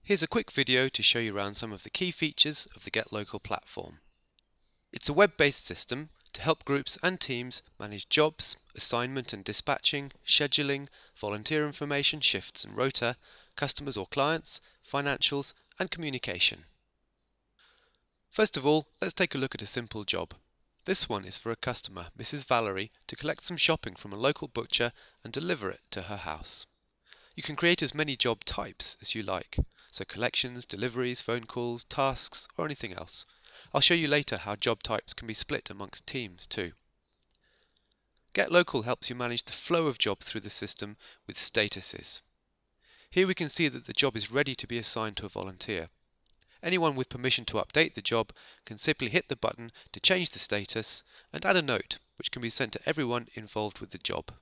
Here's a quick video to show you around some of the key features of the GetLocal platform. It's a web-based system to help groups and teams manage jobs, assignment and dispatching, scheduling, volunteer information, shifts and rota, customers or clients, financials and communication. First of all, let's take a look at a simple job. This one is for a customer, Mrs. Valerie, to collect some shopping from a local butcher and deliver it to her house. You can create as many job types as you like, so collections, deliveries, phone calls, tasks or anything else. I'll show you later how job types can be split amongst teams too. GetLocal helps you manage the flow of jobs through the system with statuses. Here we can see that the job is ready to be assigned to a volunteer. Anyone with permission to update the job can simply hit the button to change the status and add a note which can be sent to everyone involved with the job.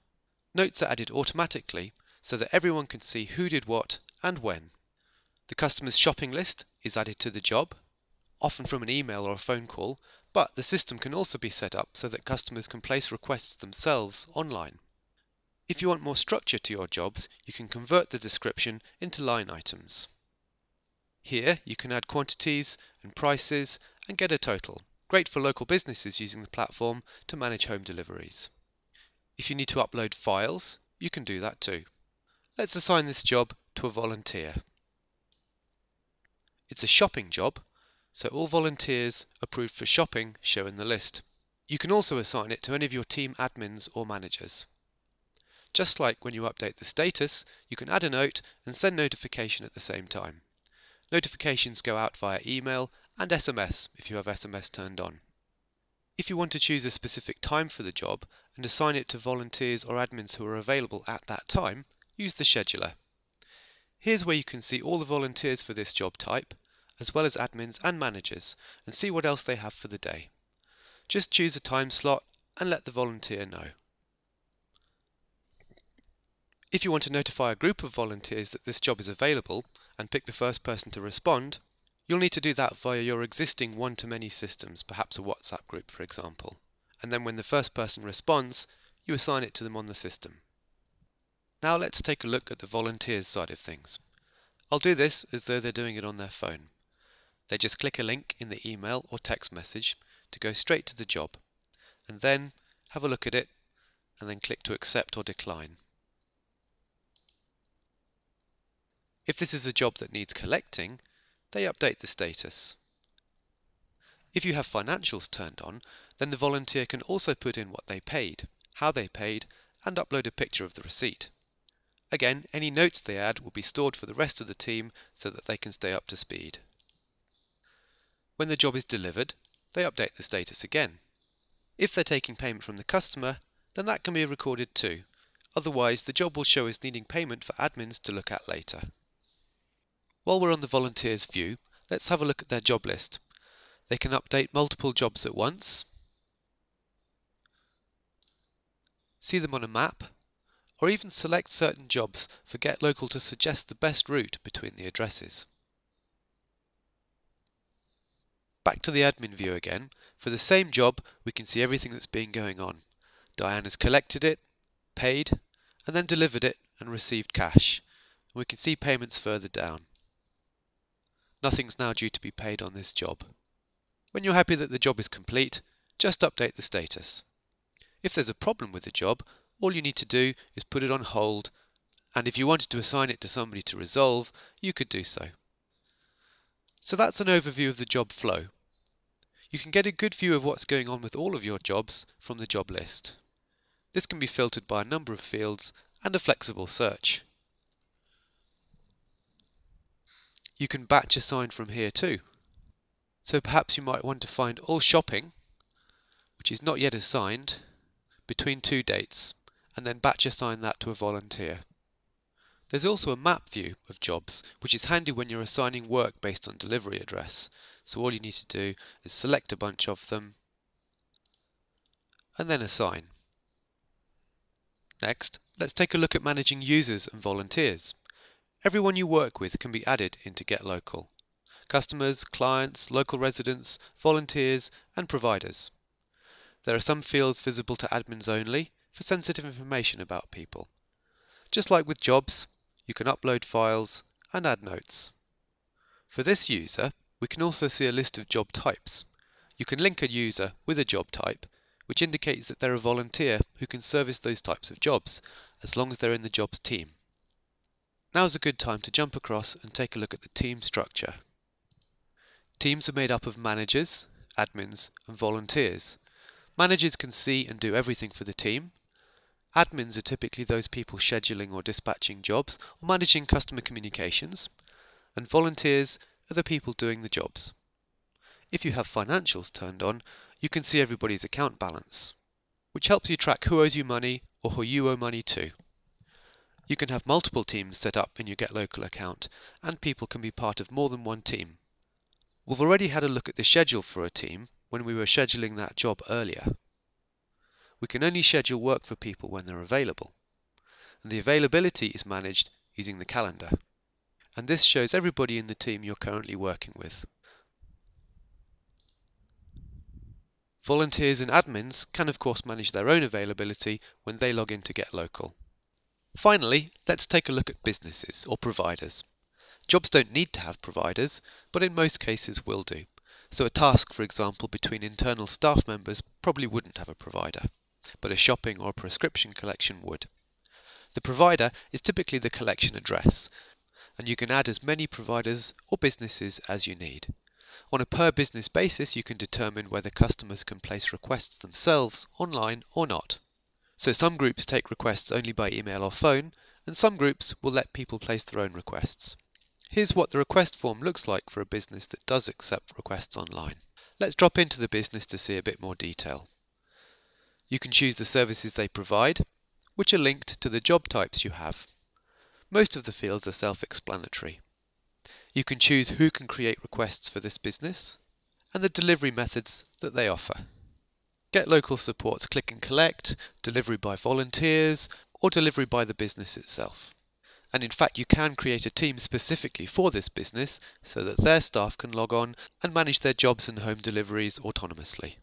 Notes are added automatically so that everyone can see who did what and when. The customer's shopping list is added to the job, often from an email or a phone call, but the system can also be set up so that customers can place requests themselves online. If you want more structure to your jobs, you can convert the description into line items. Here you can add quantities and prices and get a total, great for local businesses using the platform to manage home deliveries. If you need to upload files, you can do that too. Let's assign this job to a volunteer. It's a shopping job, so all volunteers approved for shopping show in the list. You can also assign it to any of your team admins or managers. Just like when you update the status, you can add a note and send notification at the same time. Notifications go out via email and SMS if you have SMS turned on. If you want to choose a specific time for the job and assign it to volunteers or admins who are available at that time, use the scheduler. Here's where you can see all the volunteers for this job type, as well as admins and managers, and see what else they have for the day. Just choose a time slot and let the volunteer know. If you want to notify a group of volunteers that this job is available and pick the first person to respond, you'll need to do that via your existing one-to-many systems, perhaps a WhatsApp group for example. And then when the first person responds, you assign it to them on the system. Now let's take a look at the volunteers side of things. I'll do this as though they're doing it on their phone. They just click a link in the email or text message to go straight to the job, and then have a look at it and then click to accept or decline. If this is a job that needs collecting, they update the status. If you have financials turned on, then the volunteer can also put in what they paid, how they paid, and upload a picture of the receipt. Again, any notes they add will be stored for the rest of the team so that they can stay up to speed. When the job is delivered, they update the status again. If they're taking payment from the customer, then that can be recorded too. Otherwise, the job will show as needing payment for admins to look at later. While we're on the volunteers view, let's have a look at their job list. They can update multiple jobs at once, see them on a map, or even select certain jobs for GetLocal to suggest the best route between the addresses. Back to the admin view again. For the same job, we can see everything that's been going on. Diane has collected it, paid, and then delivered it and received cash. And we can see payments further down. Nothing's now due to be paid on this job. When you're happy that the job is complete, just update the status. If there's a problem with the job, all you need to do is put it on hold, and if you wanted to assign it to somebody to resolve, you could do so. So that's an overview of the job flow. You can get a good view of what's going on with all of your jobs from the job list. This can be filtered by a number of fields and a flexible search. You can batch assign from here too. So perhaps you might want to find all shopping, which is not yet assigned, between two dates, and then batch assign that to a volunteer. There's also a map view of jobs, which is handy when you're assigning work based on delivery address. So all you need to do is select a bunch of them, and then assign. Next, let's take a look at managing users and volunteers. Everyone you work with can be added into GetLocal. Customers, clients, local residents, volunteers and providers. There are some fields visible to admins only for sensitive information about people. Just like with jobs, you can upload files and add notes. For this user, we can also see a list of job types. You can link a user with a job type, which indicates that they're a volunteer who can service those types of jobs, as long as they're in the jobs team. Now's a good time to jump across and take a look at the team structure. Teams are made up of managers, admins, and volunteers. Managers can see and do everything for the team. Admins are typically those people scheduling or dispatching jobs or managing customer communications. And volunteers are the people doing the jobs. If you have financials turned on, you can see everybody's account balance, which helps you track who owes you money or who you owe money to. You can have multiple teams set up in your GetLocal account, and people can be part of more than one team. We've already had a look at the schedule for a team when we were scheduling that job earlier. We can only schedule work for people when they're available, and the availability is managed using the calendar. And this shows everybody in the team you're currently working with. Volunteers and admins can of course manage their own availability when they log into GetLocal. Finally, let's take a look at businesses or providers. Jobs don't need to have providers, but in most cases will do. So a task, for example, between internal staff members probably wouldn't have a provider, but a shopping or a prescription collection would. The provider is typically the collection address, and you can add as many providers or businesses as you need. On a per business basis, you can determine whether customers can place requests themselves online or not. So some groups take requests only by email or phone, and some groups will let people place their own requests. Here's what the request form looks like for a business that does accept requests online. Let's drop into the business to see a bit more detail. You can choose the services they provide, which are linked to the job types you have. Most of the fields are self-explanatory. You can choose who can create requests for this business, and the delivery methods that they offer. GetLocal supports click and collect, delivery by volunteers, or delivery by the business itself. And in fact, you can create a team specifically for this business so that their staff can log on and manage their jobs and home deliveries autonomously.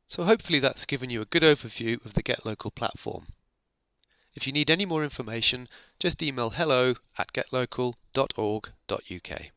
So hopefully that's given you a good overview of the GetLocal platform. If you need any more information, just email hello@getlocal.org.uk.